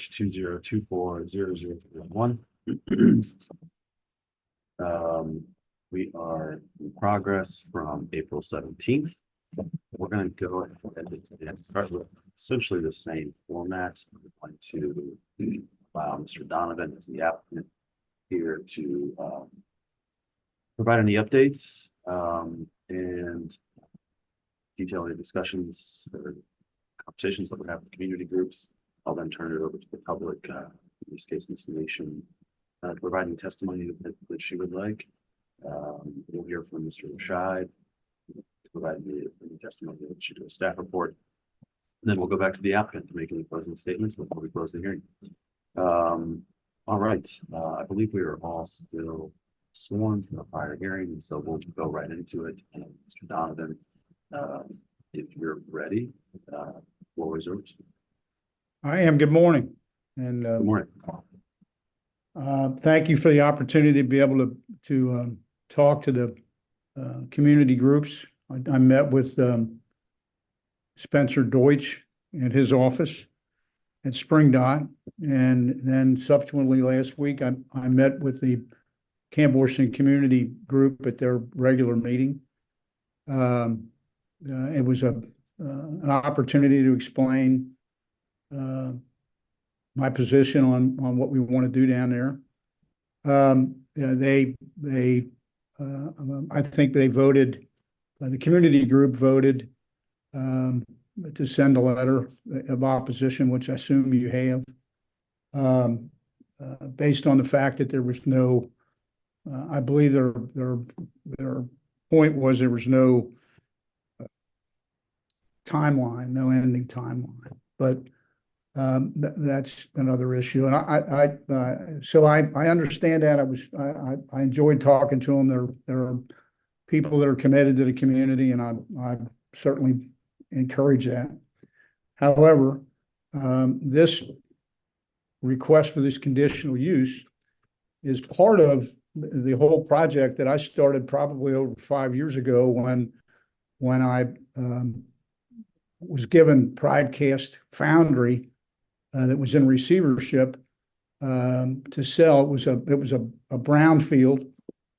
ZH20240031. We are in progress from April 17th. We're going to go ahead and start with essentially the same format. We're going to allow Mr. Donovan as the applicant here to provide any updates and detail any discussions or conversations that we have with community groups. I'll then turn it over to the public, in this case, Ms. Nation, providing testimony that she would like. We'll hear from Mr. Rashid, provide the testimony that she do a staff report. And then we'll go back to the applicant to make any closing statements before we close the hearing. All right, I believe we are all still sworn to the prior hearing, so we'll go right into it. And Mr. Donovan, if you're ready, floor is yours. I am. Good morning. And Good morning. Thank you for the opportunity to be able to talk to the community groups. I met with Spencer Deutsch at his office at Spring Dot, and then subsequently last week I met with the Camp Washington Community Group at their regular meeting. It was an opportunity to explain my position on what we want to do down there. I think they voted, the community group voted to send a letter of opposition, which I assume you have, based on the fact that there was no, I believe their point was there was no timeline, no ending timeline, but that's another issue. And so I understand that. I enjoyed talking to them. There are people that are committed to the community, and I certainly encourage that. However, this request for this conditional use is part of the whole project that I started probably over 5 years ago when I was given Pridecast Foundry that was in receivership to sell. It was a brownfield.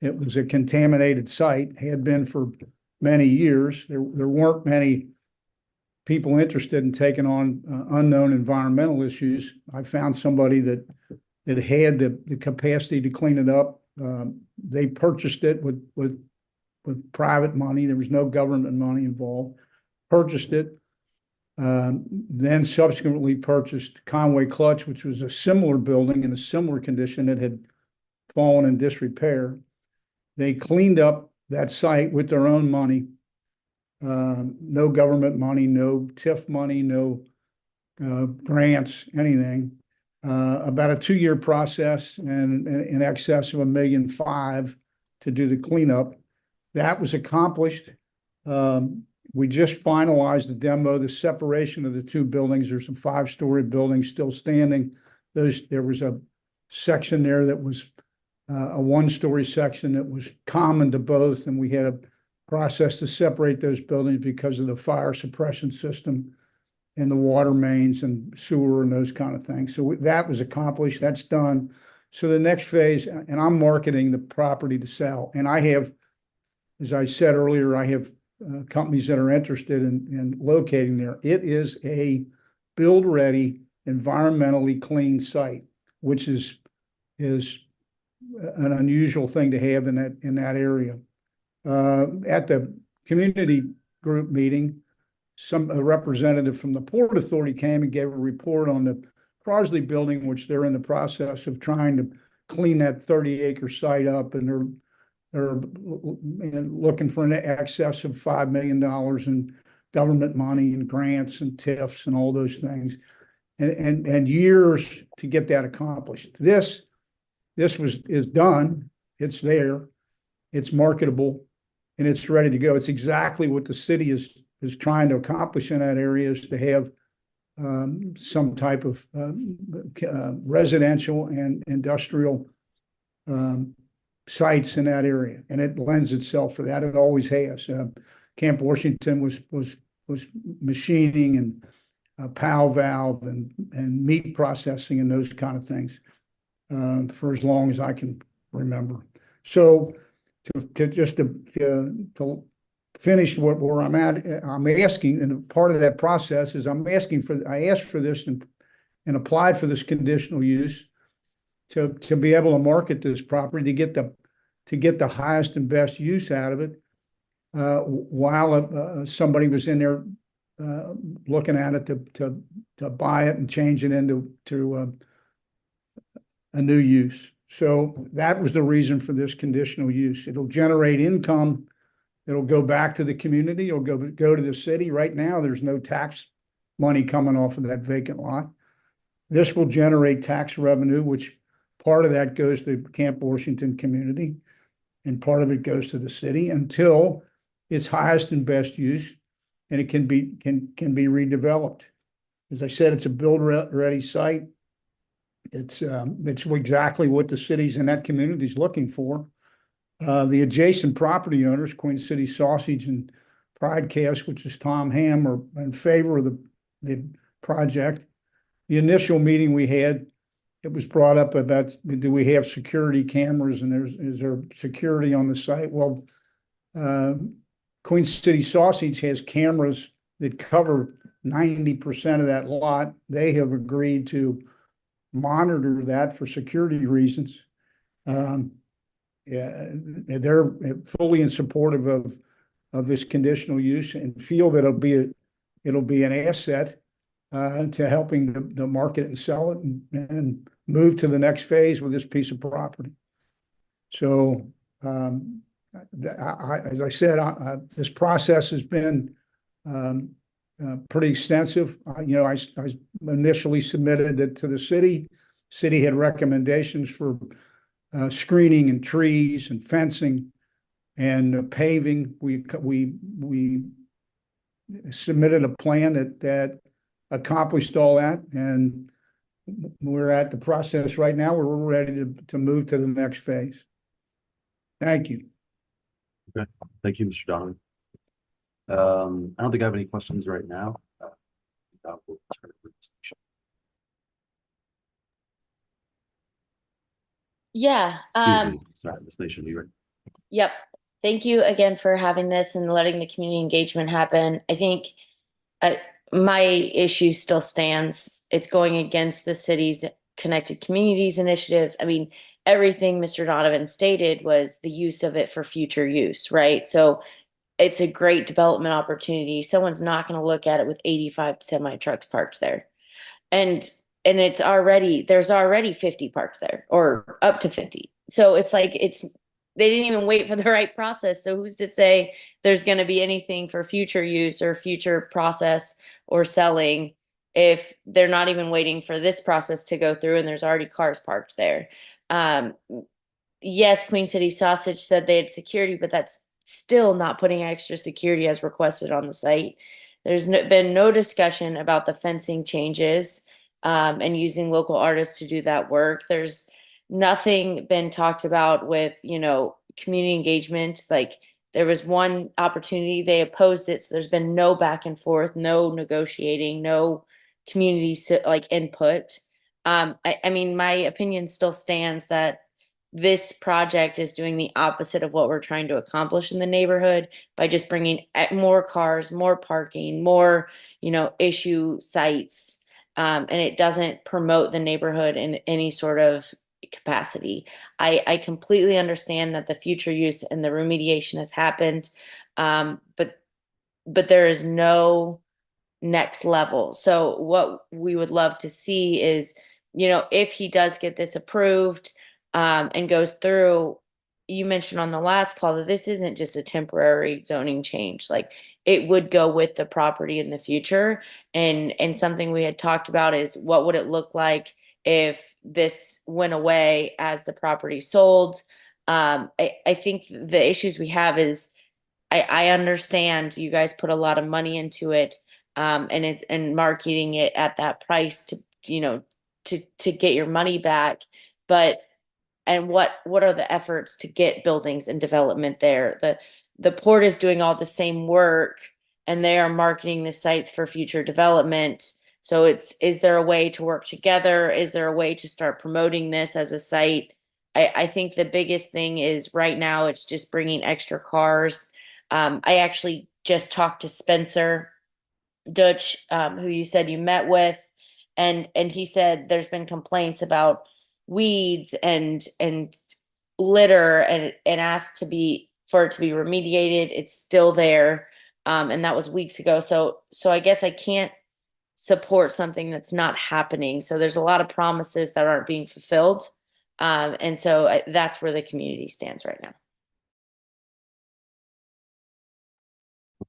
It was a contaminated site, had been for many years. There weren't many people interested in taking on unknown environmental issues. I found somebody that had the capacity to clean it up. They purchased it with private money. There was no government money involved. Purchased it. Then subsequently purchased Conway Clutch, which was a similar building in a similar condition that had fallen in disrepair. They cleaned up that site with their own money. No government money, no TIF money, no grants, anything. About a 2-year process and in excess of $1.5 million to do the cleanup. That was accomplished. We just finalized the demo, the separation of the two buildings. There's some 5-story buildings still standing. There was a section there that was a 1-story section that was common to both, and we had a process to separate those buildings because of the fire suppression system and the water mains and sewer and those kind of things. So that was accomplished. That's done. So the next phase, and I'm marketing the property to sell. And I have, as I said earlier, I have companies that are interested in locating there. It is a build-ready, environmentally clean site, which is an unusual thing to have in that area. At the community group meeting, a representative from the Port Authority came and gave a report on the Crosley building, which they're in the process of trying to clean that 30-acre site up, and they're looking for an excess of $5 million in government money and grants and TIFs and all those things, and years to get that accomplished. This is done. It's there. It's marketable, and it's ready to go. It's exactly what the city is trying to accomplish in that area, is to have some type of residential and industrial sites in that area, and it lends itself for that. It always has. Camp Washington was machining and PAL valve and meat processing and those kind of things for as long as I can remember. So to finish where I'm at, I'm asking, and part of that process is I asked for this and applied for this conditional use to be able to market this property to get the highest and best use out of it while somebody was in there looking at it to buy it and change it into a new use. So that was the reason for this conditional use. It'll generate income. It'll go back to the community. It'll go to the city. Right now, there's no tax money coming off of that vacant lot. This will generate tax revenue, which part of that goes to Camp Washington community and part of it goes to the city until its highest and best use, and it can be redeveloped. As I said, it's a build-ready site. It's exactly what the cities in that community is looking for. The adjacent property owners, Queen City Sausage and Pride Cast, which is Tom Ham, are in favor of the project. The initial meeting we had, it was brought up about, do we have security cameras and is there security on the site? Well, Queen City Sausage has cameras that cover 90% of that lot. They have agreed to monitor that for security reasons. Yeah, they're fully in supportive of this conditional use and feel that it'll be an asset to helping to market it and sell it and move to the next phase with this piece of property. So, as I said, this process has been pretty extensive. I initially submitted it to the city. City had recommendations for screening and trees and fencing and paving. We submitted a plan that accomplished all that, and we're at the process right now where we're ready to move to the next phase. Thank you. Okay, thank you, Mr. Donovan. I don't think I have any questions right now. We'll turn it to the station. Yeah. Excuse me. Sorry, Ms. Nation, you were. Yep. Thank you again for having this and letting the community engagement happen. I think my issue still stands. It's going against the city's Connected Communities initiatives. I mean, everything Mr. Donovan stated was the use of it for future use, right? So it's a great development opportunity. Someone's not going to look at it with 85 semi trucks parked there. And there's already 50 parked there or up to 50. So it's like they didn't even wait for the right process. So who's to say there's going to be anything for future use or future process or selling if they're not even waiting for this process to go through and there's already cars parked there. Yes, Queen City Sausage said they had security, but that's still not putting extra security as requested on the site. There's been no discussion about the fencing changes and using local artists to do that work. There's nothing been talked about with, community engagement. Like there was one opportunity, they opposed it. So there's been no back and forth, no negotiating, no community input. I mean, my opinion still stands that this project is doing the opposite of what we're trying to accomplish in the neighborhood by just bringing more cars, more parking, more, issue sites. And it doesn't promote the neighborhood in any sort of capacity. I completely understand that the future use and the remediation has happened. But there is no next level. So what we would love to see is, if he does get this approved, and goes through, you mentioned on the last call that this isn't just a temporary zoning change. Like it would go with the property in the future. And something we had talked about is what would it look like if this went away as the property sold? I think the issues we have is I understand you guys put a lot of money into it, and marketing it at that price to get your money back. But and what are the efforts to get buildings and development there? The port is doing all the same work and they are marketing the sites for future development. So is there a way to work together? Is there a way to start promoting this as a site? I think the biggest thing is right now it's just bringing extra cars. I actually just talked to Spencer Dutch, who you said you met with, and he said there's been complaints about weeds and litter, and asked for it to be remediated. It's still there, and that was weeks ago. So I guess I can't support something that's not happening. So there's a lot of promises that aren't being fulfilled, and so that's where the community stands right now.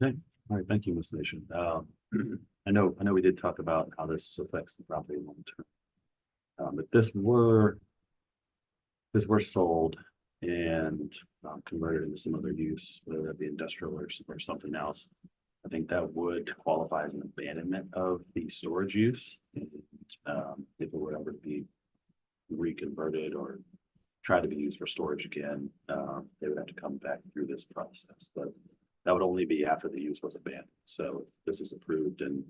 Okay, all right, thank you, Ms. Nation. I know we did talk about how this affects the property long term. If this were sold and converted into some other use, whether that be industrial or something else, I think that would qualify as an abandonment of the storage use. And, if it would ever be reconverted or try to be used for storage again, they would have to come back through this process. But that would only be after the use was abandoned. So if this is approved and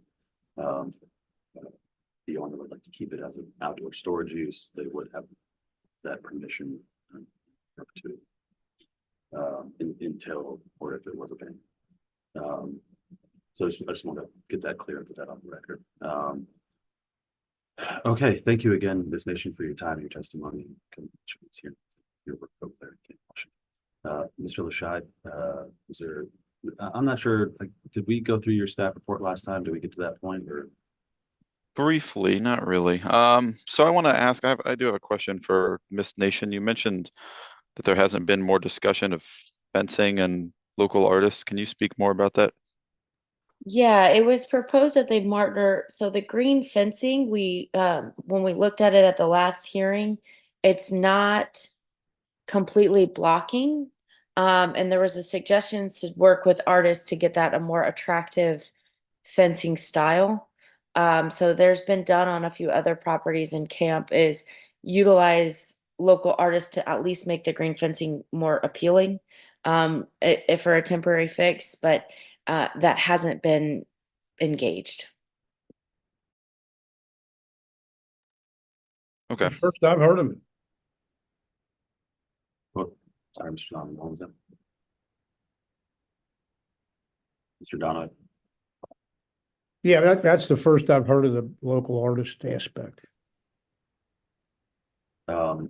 the owner would like to keep it as an outdoor storage use, they would have that permission perpetuity until or if it was abandoned. So I just want to get that clear and put that on the record. Okay, thank you again, Ms. Nation, for your time, your testimony. Your work over there. Mr. Lashad, is there? I'm not sure. Like, did we go through your staff report last time? Did we get to that point, or? Briefly, not really. So I want to ask. I do have a question for Ms. Nation. You mentioned that there hasn't been more discussion of fencing and local artists. Can you speak more about that? Yeah, it was proposed that they partner. So the green fencing, when we looked at it at the last hearing, it's not completely blocking. And there was a suggestion to work with artists to get that a more attractive fencing style. So there's been done on a few other properties in camp is utilize local artists to at least make the green fencing more appealing, if for a temporary fix, but that hasn't been engaged. Okay. First I've heard of it. Oh, sorry, Mr. Donovan, what was that? Mr. Donovan. Yeah, that's the first I've heard of the local artist aspect.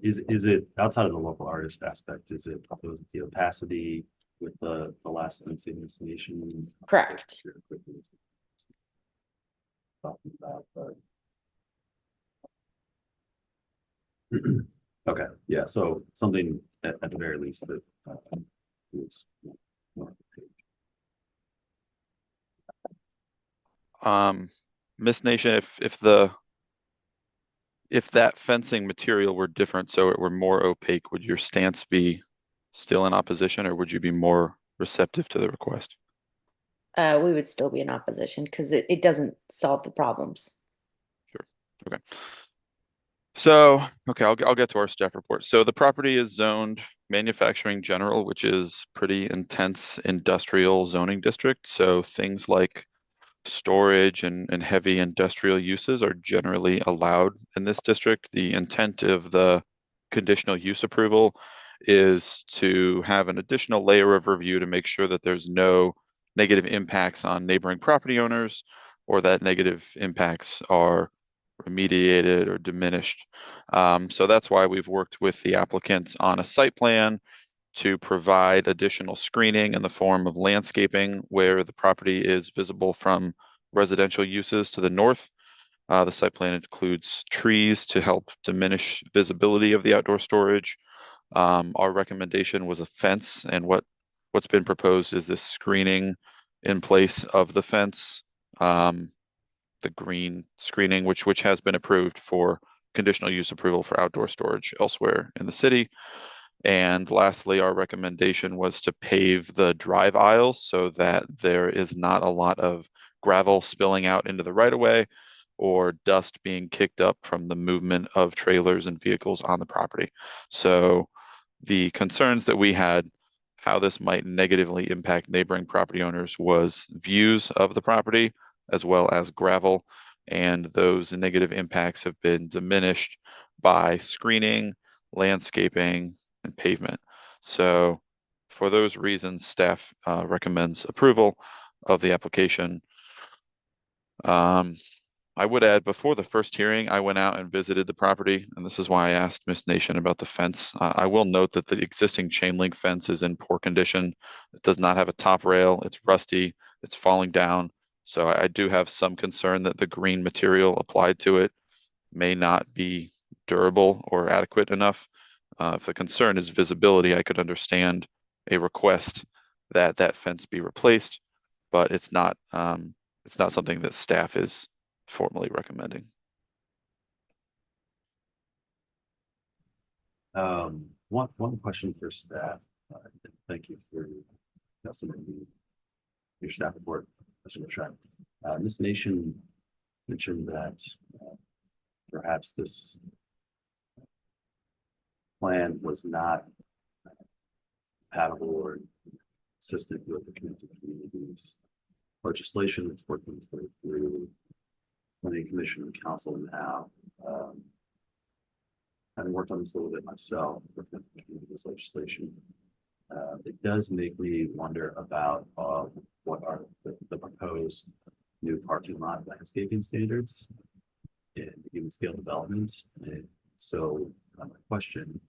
Is it outside of the local artist aspect? Was it the opacity with the last fencing installation? Correct. Talking about, okay, yeah, so something at the very least that is more. Miss Nation, if that fencing material were different, so it were more opaque, would your stance be still in opposition, or would you be more receptive to the request? We would still be in opposition because it doesn't solve the problems. Sure. Okay. So, okay, I'll get to our staff report. So the property is zoned manufacturing general, which is pretty intense industrial zoning district. So things like storage and heavy industrial uses are generally allowed in this district. The intent of the conditional use approval is to have an additional layer of review to make sure that there's no negative impacts on neighboring property owners, or that negative impacts are remediated or diminished. So that's why we've worked with the applicant on a site plan to provide additional screening in the form of landscaping where the property is visible from residential uses to the north. The site plan includes trees to help diminish visibility of the outdoor storage. Our recommendation was a fence, and what's been proposed is this screening in place of the fence, the green screening, which has been approved for conditional use approval for outdoor storage elsewhere in the city. And lastly, our recommendation was to pave the drive aisles so that there is not a lot of gravel spilling out into the right of way or dust being kicked up from the movement of trailers and vehicles on the property. So the concerns that we had, how this might negatively impact neighboring property owners, was views of the property as well as gravel. and those negative impacts have been diminished by screening, landscaping, and pavement. So for those reasons, staff recommends approval of the application. I would add, before the first hearing, I went out and visited the property, and this is why I asked Ms. Nation about the fence. I will note that the existing chain link fence is in poor condition. It does not have a top rail. It's rusty. It's falling down. So I do have some concern that the green material applied to it may not be durable or adequate enough. If the concern is visibility, I could understand a request that that fence be replaced, but it's not something that staff is formally recommending. One question for staff. Thank you for submitting your staff report, Mr. Rashad. Ms. Nation mentioned that perhaps this plan was not compatible or consistent with the connected communities legislation that's working its way through planning commission and council now. Having worked on this a little bit myself with this legislation, it does make me wonder about what are the proposed new parking lot landscaping standards in human scale development. And so my question,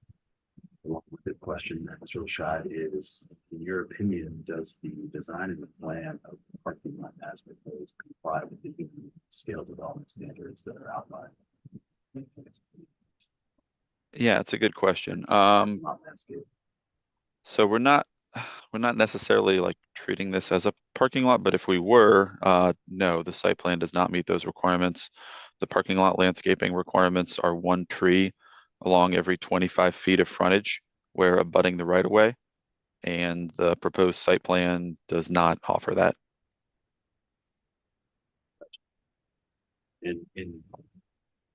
along with the question, Mr. Rashad, is, in your opinion, does the design and the plan of the parking lot as proposed comply with the human scale development standards that are outlined? Yeah, it's a good question. Not landscape. So we're not necessarily like treating this as a parking lot, but if we were, no, the site plan does not meet those requirements. The parking lot landscaping requirements are 1 tree along every 25 feet of frontage where abutting the right of way, and the proposed site plan does not offer that. And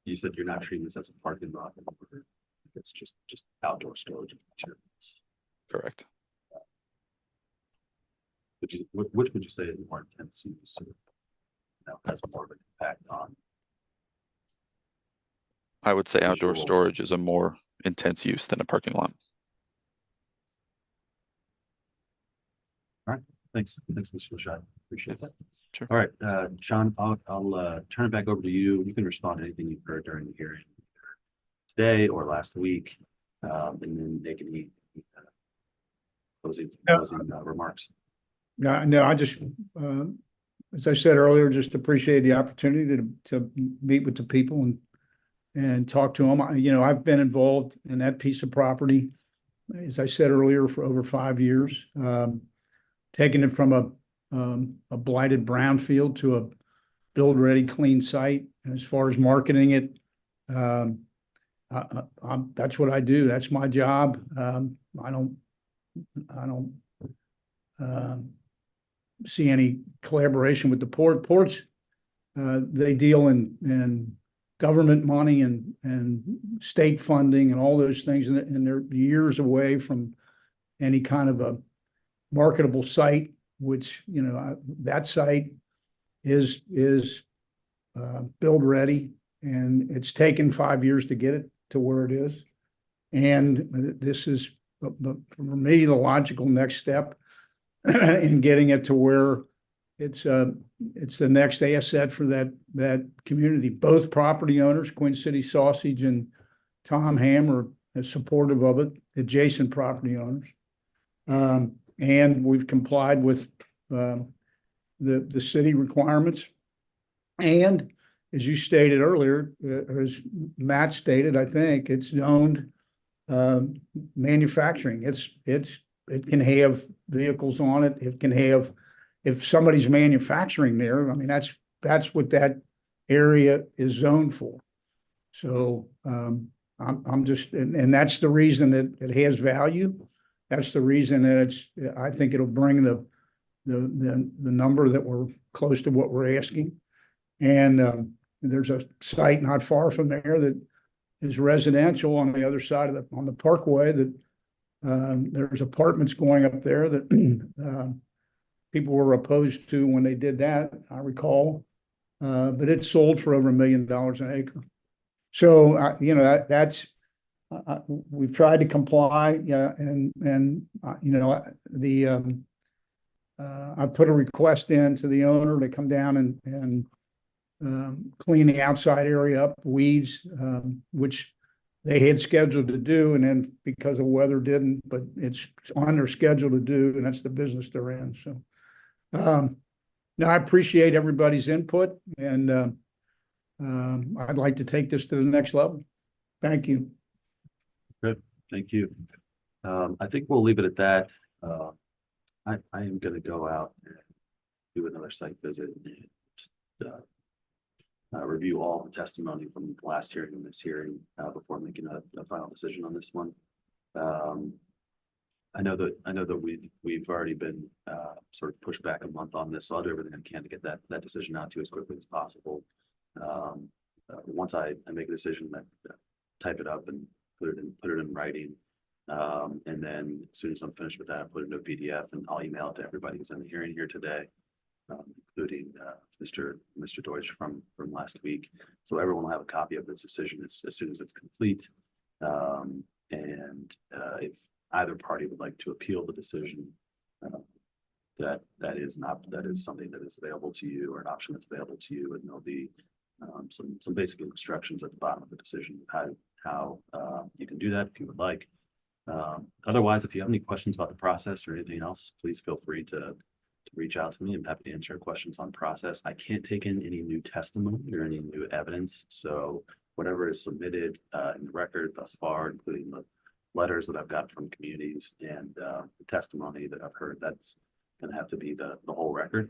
you said you're not treating this as a parking lot, it's just outdoor storage of materials. Correct. Which would you say is more intense use? Has more of an impact on? I would say outdoor Visuals. storage is a more intense use than a parking lot. All right, thanks, Mr. Lashad. Appreciate that. Sure. All right, Sean, I'll turn it back over to you. You can respond to anything you've heard during the hearing today or last week, and then make any closing remarks. No, I just, as I said earlier, just appreciate the opportunity to meet with the people and talk to them. I've been involved in that piece of property, as I said earlier, for over 5 years, taking it from a blighted brownfield to a build-ready, clean site. And as far as marketing it, that's what I do. That's my job. I don't see any collaboration with the ports. They deal in government money and state funding and all those things, and they're years away from any kind of a marketable site, which, that site is build ready, and it's taken 5 years to get it to where it is. And this is, for me, the logical next step in getting it to where it's the next asset for that community. Both property owners, Queen City Sausage and Tom Ham, are supportive of it, adjacent property owners. And we've complied with the city requirements. And as you stated earlier, as Matt stated, I think it's zoned manufacturing. It can have vehicles on it. It can have, if somebody's manufacturing there, I mean, that's what that area is zoned for. So I'm just, and that's the reason that it has value. That's the reason that I think it'll bring the number that we're close to what we're asking. And there's a site not far from there that is residential on the other side of on the parkway, that there's apartments going up there that people were opposed to when they did that, I recall. but it's sold for over $1 million an acre. So, you know, we've tried to comply, yeah, and you know, I put a request in to the owner to come down and clean the outside area up, weeds, which they had scheduled to do, and then because of weather didn't, but it's on their schedule to do, and that's the business they're in. So, no, I appreciate everybody's input, and I'd like to take this to the next level. Thank you. Good, thank you. I think we'll leave it at that. I am going to go out and do another site visit and review all the testimony from the last hearing and this hearing before making a final decision on this one. I know that we've already been sort of pushed back a month on this, so I'll do everything I can to get that decision out to you as quickly as possible. Once I make a decision, that type it up and put it in writing. And then as soon as I'm finished with that, I'll put it in a PDF and I'll email it to everybody who's in the hearing here today, including Mr. Deutsch from last week. So everyone will have a copy of this decision as soon as it's complete. If either party would like to appeal the decision, that is something that is available to you, or an option that's available to you, and there'll be some basic instructions at the bottom of the decision how you can do that if you would like. Otherwise, if you have any questions about the process or anything else, please feel free to reach out to me. I'm happy to answer questions on process. I can't take in any new testimony or any new evidence. So whatever is submitted in the record thus far, including the letters that I've got from communities and the testimony that I've heard, that's going to have to be the whole record.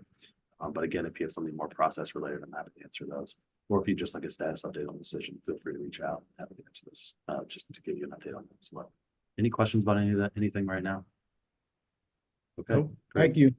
But again, if you have something more process related, I'm happy to answer those. Or if you just like a status update on the decision, feel free to reach out. I'm happy to answer this just to give you an update on that as well. Any questions about anything right now? Okay, Nope. great. Thank you.